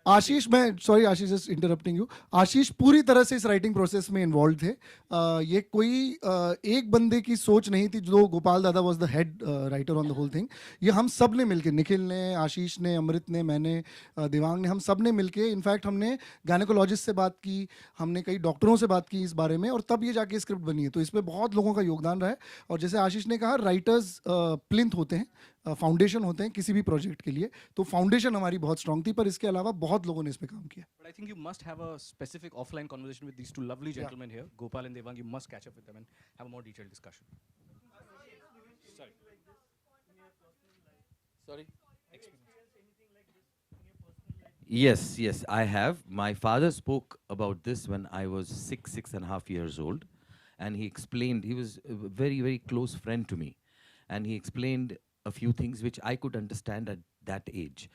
आशीष, मैं sorry Ashish, just interrupting you, Ashish पूरी तरह से इस राइटिंग प्रोसेस में इन्वॉल्व थे। ये कोई एक बंदे की सोच नहीं थी, जो Gopal Dada was the head writer on the whole thing. ये हम सब ने मिलके, निखिल ने, आशीष ने, अमृत ने, मैंने, देवांग ने, हम सब ने मिलके, इनफैक्ट हमने गायनेकोलॉजिस्ट से बात की, हमने कई डॉक्टरों से बात की इस बारे में, और तब ये जाके स्क्रिप्ट बनी है। तो इसमें बहुत लोगों का योगदान रहा है। और जैसे आशीष ने कहा, राइटर्स प्लिंथ होते हैं, फाउंडेशन होते हैं किसी भी प्रोजेक्ट के लिए। तो फाउंडेशन हमारी बहुत स्ट्रांग थी, पर इसके अलावा बहुत लोगों ने इस पे काम किया। But I think you must have a specific offline conversation with these two lovely gentlemen here, Gopal and Devang. You must catch up with them and have a more detailed discussion. Sorry. Sorry. Yes, yes, I have. My father spoke about this when I was 6.5 years old. And he explained, he was a very, very close friend to me. And he explained a few things which I could understand at that age.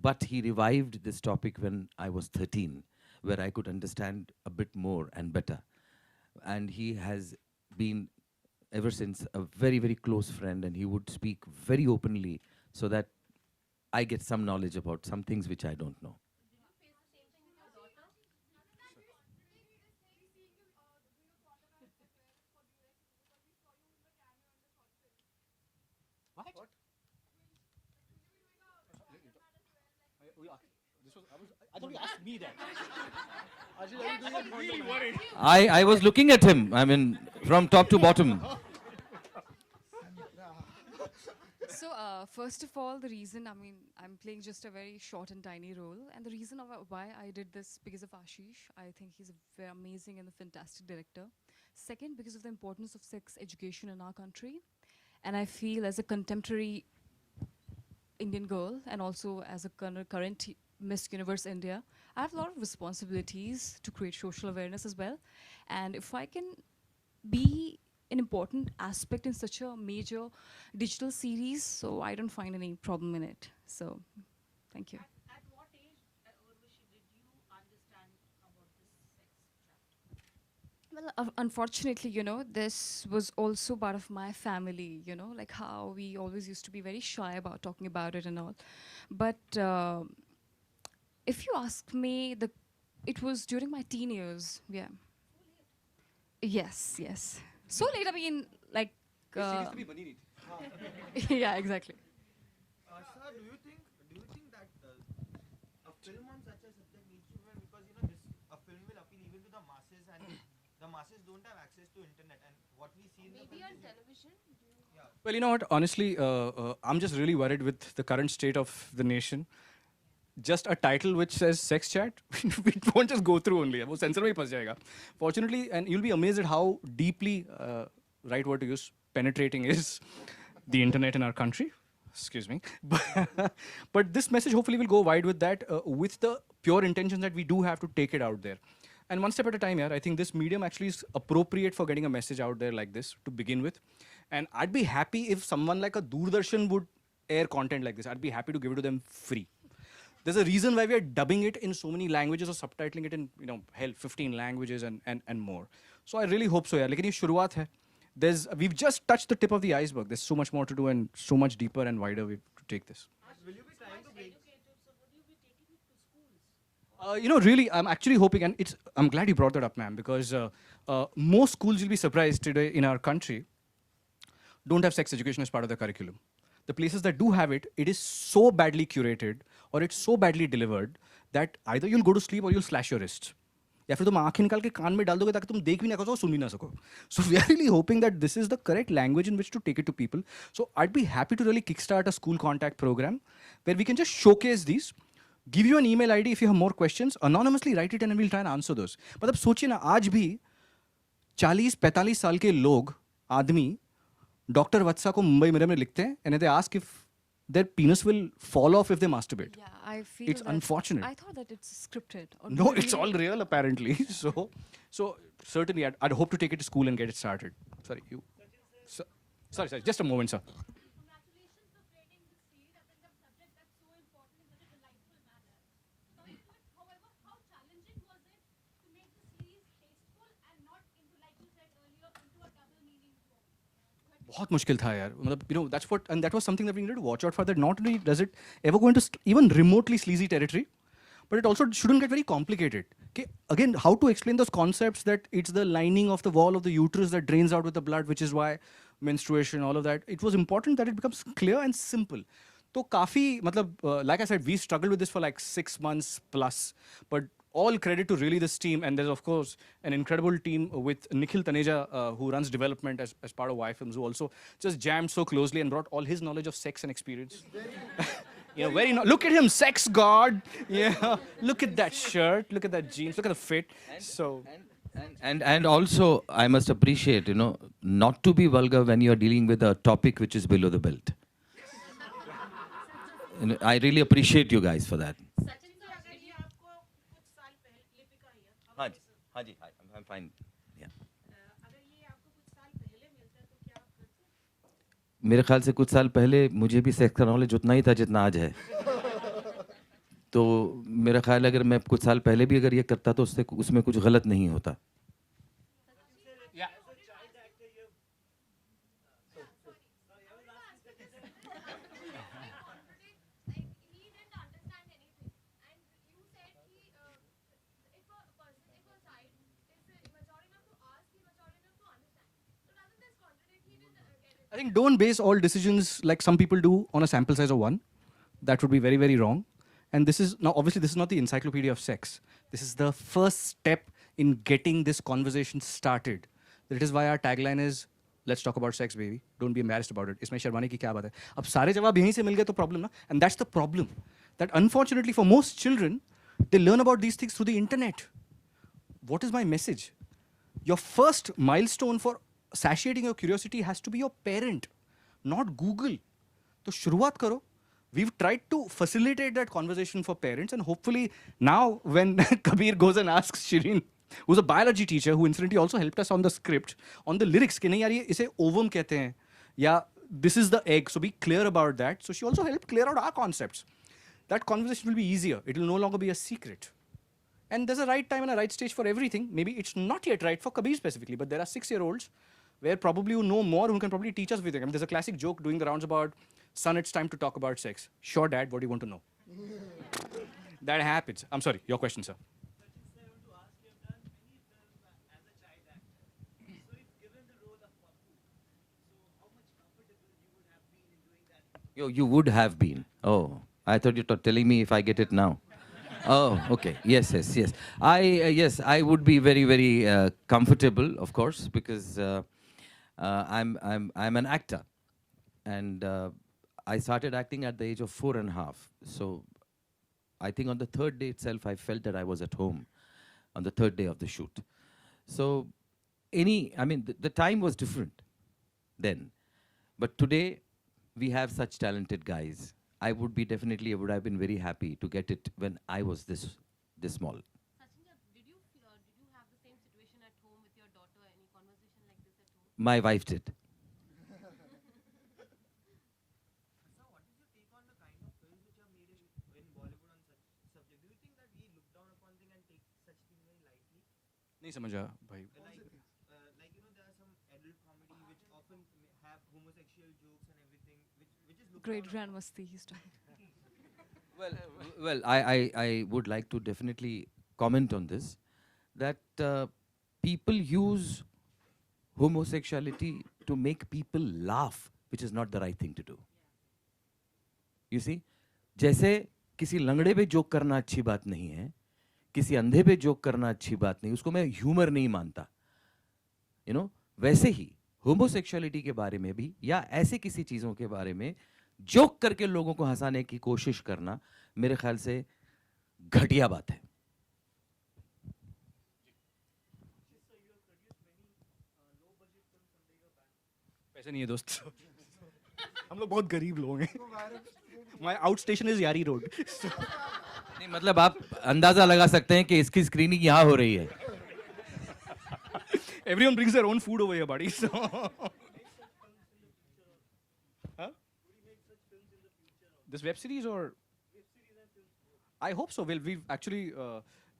But he revived this topic when I was 13, where I could understand a bit more and better. And he has been ever since a very, very close friend, and he would speak very openly so that I get some knowledge about some things which I don't know. What? I thought you asked me that. I'm really worried. I was looking at him, I mean, from top to bottom. So, first of all, the reason, I mean, I'm playing just a very short and tiny role. And the reason of why I did this, because of Ashish. I think he's a very amazing and a fantastic director. Second, because of the importance of sex education in our country. And I feel as a contemporary Indian girl, and also as a current Miss Universe India, I have a lot of responsibilities to create social awareness as well. And if I can be an important aspect in such a major digital series, so I don't find any problem in it. So, thank you. At what age, Urvashi, did you understand about this sex trafficking? Well, unfortunately, you know, this was also part of my family, you know, like how we always used to be very shy about talking about it and all. But if you ask me, it was during my teen years, yeah. Yes, yes. So late, I mean, like... yeah, exactly. Sir, do you think that a film on such a subject needs to be, because you know a film will appeal even to the masses, and the masses don't have access to internet, and what we see in the Maybe film on is- television? Well, you know what? Honestly, I'm just really worried with the current state of the nation. Just a title which says sex chat, it won't just go through only. वो censor में ही फंस जाएगा. Fortunately, and you'll be amazed at how deeply, right word to use, penetrating is the internet in our country. Excuse me. But this message hopefully will go wide with that, with the pure intention that we do have to take it out there. And one step at a time, yeah, I think this medium actually is appropriate for getting a message out there like this to begin with. And I'd be happy if someone like a Doordarshan would air content like this. I'd be happy to give it to them free. There's a reason why we are dubbing it in so many languages or subtitling it in, you know, hell, 15 languages and more. So I really hope so, yeah. लेकिन ये शुरुआत है. We've just touched the tip of the iceberg. There's so much more to do and so much deeper and wider way to take this. Will you be trying to break? So would you be taking it to schools? You know, really, I'm actually hoping, and I'm glad you brought that up, ma'am, because most schools, you'll be surprised today in our country, don't have sex education as part of the curriculum. The places that do have it, it is so badly curated or it's so badly delivered that either you'll go to sleep or you'll slash your wrists. या फिर तुम आंखें निकाल के कान में डाल दोगे ताकि तुम देख भी ना सको सुन भी ना सको. So we are really hoping that this is the correct language in which to take it to people. So I'd be happy to really kickstart a school contact program where we can just showcase these, give you an email ID if you have more questions, anonymously write it and we'll try and answer those. मतलब सोचिए ना, आज भी 40-45 साल के लोग, आदमी, doctor वत्सा को मुंबई मिरर में लिखते हैं and they ask if their penis will fall off if they masturbate. Yeah, I feel It's that unfortunate. I thought that it's scripted. Or No, maybe- it's all real apparently. So certainly I'd hope to take it to school and get it started. Sorry, you. Sorry, just a moment, sir. Congratulations for creating this series. I think the subject that's so important in such a delightful manner. Coming to it, however, how challenging was it to make the series tasteful and not into, like you said earlier, into a double meaning tone? बहुत मुश्किल था यार. मतलब, you know, that was something that we needed to watch out for. That not only does it ever go into even remotely sleazy territory, but it also shouldn't get very complicated. Okay, again, how to explain those concepts that it's the lining of the wall of the uterus that drains out with the blood, which is why menstruation, all of that. It was important that it becomes clear and simple. So काफी मतलब like I said, we struggled with this for like 6 months plus, but all credit to really this team, and there's of course an incredible team with Nikhil Taneja, who runs development as part of Y Films, who also just jammed so closely and brought all his knowledge of sex and experience. You know, look at him, sex god. Yeah, look at that shirt, look at that jeans, look at the fit. So And also, I must appreciate, you know, not to be vulgar when you are dealing with a topic which is below the belt. You know, I really appreciate you guys for that. Sachin sir अगर ये आपको कुछ साल पहले लिपिका ही है हाँ जी, हाँ जी, I'm fine. Yeah. अगर ये आपको कुछ साल पहले मिलता तो क्या आप करते? मेरे ख्याल से कुछ साल पहले मुझे भी सेक्स का नॉलेज उतना ही था जितना आज है। तो मेरा ख्याल है अगर मैं कुछ साल पहले भी अगर ये करता तो उससे उसमें कुछ गलत नहीं होता। Like he didn't understand anything, and you said he if a person if a child is mature enough to ask, he mature enough to understand. So doesn't this contradict? He didn't get it. I think don't base all decisions like some people do on a sample size of one. That would be very, very wrong. And this is now obviously this is not the encyclopedia of sex. This is the first step in getting this conversation started. That is why our tagline is let's talk about sex, baby. Don't be embarrassed about it. इसमें शर्माने की क्या बात है? अब सारे जवाब यहीं से मिल गए तो problem ना? And that's the problem. That unfortunately for most children, they learn about these things through the internet. What is my message? Your first milestone for satiating your curiosity has to be your parent, not Google. तो शुरुआत करो. We've tried to facilitate that conversation for parents, and hopefully now when Kabir goes and asks Shireen, who's a biology teacher, who incidentally also helped us on the script, on the lyrics, कि नहीं यार ये इसे ovum कहते हैं, या this is the egg, so be clear about that. So she also helped clear out our concepts. That conversation will be easier. It will no longer be a secret. And there's a right time and a right stage for everything. Maybe it's not yet right for Kabir specifically, but there are 6-year-olds where probably you know more, who can probably teach us everything. I mean, there's a classic joke doing the rounds about, son, it's time to talk about sex. Sure, Dad, what do you want to know? That happens. I'm sorry, your question, sir. Sir, I want to ask, you have done many films as a child actor. So if given the role of Pappu, so how much comfortable you would have been in doing that? You would have been. Oh, I thought you were telling me if I get it now. Oh, okay. Yes. Yes, I would be very, very comfortable, of course, because I'm an actor, and I started acting at the age of 4.5. So I think on the third day itself, I felt that I was at home on the third day of the shoot. So the time was different then, but today we have such talented guys. I would have been very happy to get it when I was this small. Sachin, did you have the same situation at home with your daughter? Any conversation like this at home? My wife did. Sir, what is your take on the kind of films which are made in Bollywood on such subject? Do you think that we look down upon things and take such things very lightly? नहीं समझा भाई. Like you know, there are some adult comedy which often have homosexual jokes and everything, which is looked Great down Grand Masti he's talking. Well, I would like to definitely comment on this, that people use homosexuality to make people laugh, which is not the right thing to do. You see, जैसे किसी लंगड़े पे joke करना अच्छी बात नहीं है, किसी अंधे पे जोक करना अच्छी बात नहीं, उसको मैं ह्यूमर नहीं मानता. You know, वैसे ही होमोसेक्सुअलिटी के बारे में भी या ऐसे किसी चीज़ों के बारे में जोक करके लोगों को हंसाने की कोशिश करना मेरे ख्याल से घटिया बात है. पैसे नहीं है दोस्त. हम लोग बहुत गरीब लोग हैं. My outstation is Yari Road. नहीं, मतलब आप अंदाजा लगा सकते हैं कि इसकी स्क्रीनिंग यहाँ हो रही है. Everyone brings their own food over here, buddy. So. Huh? This web series or? I hope so. Well, we've actually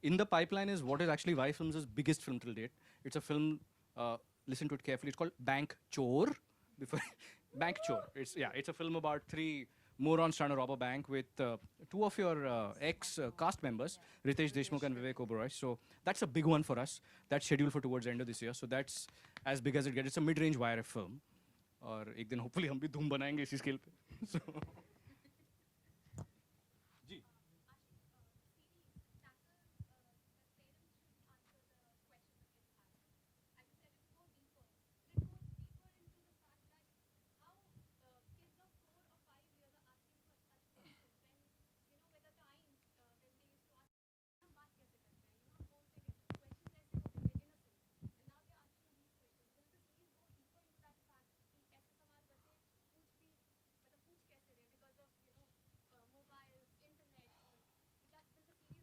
in the pipeline is what is actually Y Films' biggest film till date. It's a film. Listen to it carefully. It's called Bank Chor. Bank Chor. It's a film about 3 morons trying to rob a bank with two of your ex-cast members, Ritesh Deshmukh and Vivek Oberoi. So that's a big one for us. That's scheduled for towards the end of this year. So that's as big as it gets. It's a mid-range YRF film. और एक दिन hopefully हम भी धूम बनाएंगे इसी scale पे. So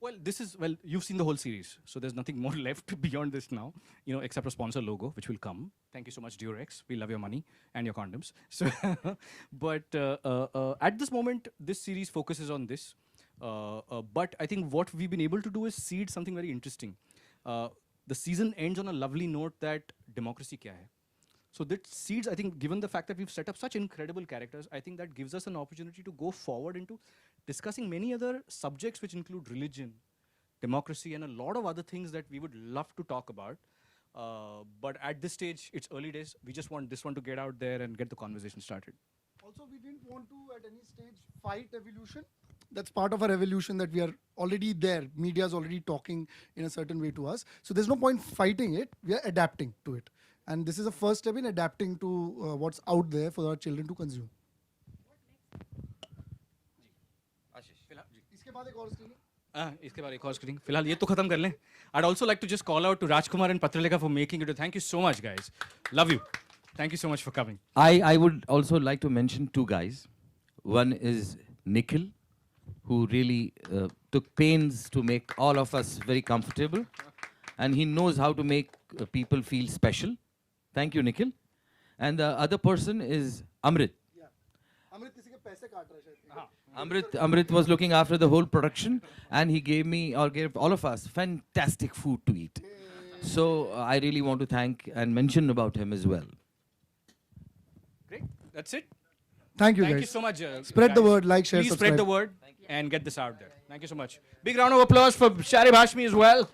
well, you've seen the whole series, so there's nothing more left beyond this now, except a sponsor logo, which will come. Thank you so much, Durex. We love your money and your condoms. So, but at this moment, this series focuses on this. But I think what we've been able to do is seed something very interesting. The season ends on a lovely note that democracy kya hai. So that seeds, I think, given the fact that we've set up such incredible characters, I think that gives us an opportunity to go forward into discussing many other subjects which include religion, democracy, and a lot of other things that we would love to talk about. But at this stage, it's early days. We just want this one to get out there and get the conversation started. Also, we didn't want to at any stage fight evolution. That's part of our evolution, that we are already there. Media is already talking in a certain way to us. So there's no point fighting it. We are adapting to it. And this is a first step in adapting to what's out there for our children to consume. इसके बाद एक और screening? इसके बाद एक और screening. फिलहाल ये तो खत्म कर लें. I'd also like to just call out to Rajkumar and Patralekha for making it. Thank you so much, guys. Love you. Thank you so much for coming. I would also like to mention two guys. One is Nikhil, who really took pains to make all of us very comfortable. And he knows how to make people feel special. Thank you, Nikhil. And the other person is Amrit. Yeah. Amrit किसी के पैसे काट रहा है शायद. Amrit was looking after the whole production, and he gave me, or gave all of us, fantastic food to eat. So I really want to thank and mention about him as well. Great. That's it. Thank you, Thank guys. you so much. Spread the guys. word, like, share, Please subscribe. spread the word and get this out there. Thank you so much. Big round of applause for Sharib Hashmi as well.